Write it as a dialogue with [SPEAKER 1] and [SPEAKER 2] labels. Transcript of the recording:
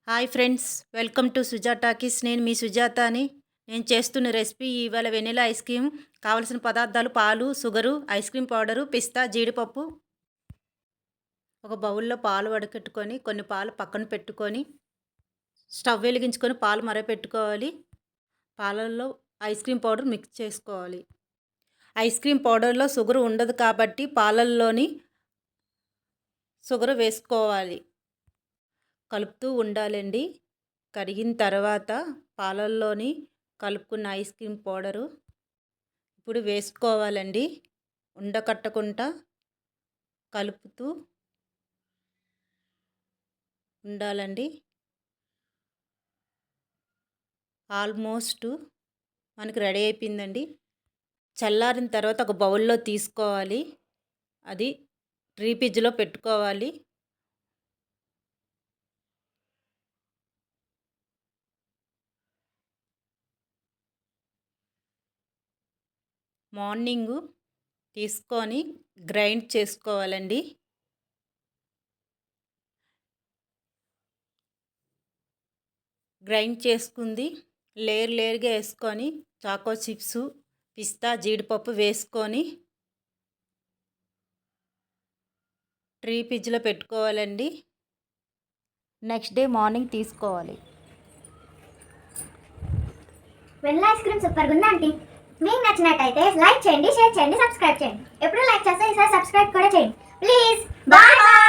[SPEAKER 1] Hi friends, welcome to Sujatakis. నేను మీ సుజాతాని. నేను చేస్తున్న రెసిపీ ఇవాళ వెనిలా ఐస్ క్రీమ్. కావలసిన పదార్థాలు: పాలు, షుగరు, ఐస్ క్రీమ్ పౌడరు, పిస్తా, జీడిపప్పు. ఒక బౌల్లో పాలు వడకట్టుకొని కొన్ని పాలు పక్కన పెట్టుకొని స్టవ్ వెలిగించుకొని పాలు మరగపెట్టుకోవాలి. పాలల్లో ఐస్ క్రీమ్ పౌడర్ మిక్స్ చేసుకోవాలి. ఐస్ క్రీమ్ పౌడర్లో షుగర్ ఉండదు కాబట్టి పాలల్లోని షుగర్ వేసుకోవాలి. కలుపుతూ ఉండాలండి. కరిగిన తర్వాత పాలల్లోని కలుపుకున్న ఐస్ క్రీమ్ పౌడరు ఇప్పుడు వేసుకోవాలండి. ఉండకట్టకుండా కలుపుతూ ఉండాలండి. ఆల్మోస్ట్ మనకి రెడీ అయిపోయిందండి. చల్లారిన తర్వాత ఒక బౌల్లో తీసుకోవాలి. అది ఫ్రిడ్జ్లో పెట్టుకోవాలి. మార్నింగు తీసుకొని గ్రైండ్ చేసుకోవాలండి. గ్రైండ్ చేసుకుంది లేయర్గా వేసుకొని చాకో చిప్స్, పిస్తా, జీడిపప్పు వేసుకొని ఫ్రిడ్జ్లో పెట్టుకోవాలండి. నెక్స్ట్ డే మార్నింగ్ తీసుకోవాలి.
[SPEAKER 2] వెనిలా ఐస్ క్రీమ్ సూపర్గా ఉందా ఆంటీ? మీకు నచ్చినట్టయితే లైక్ చేయండి, షేర్ చేయండి, సబ్స్క్రైబ్ చేయండి. ఎప్పుడు లైక్ చేస్తే ఈసారి సబ్స్క్రైబ్ కూడా చేయండి ప్లీజ్. Bye bye.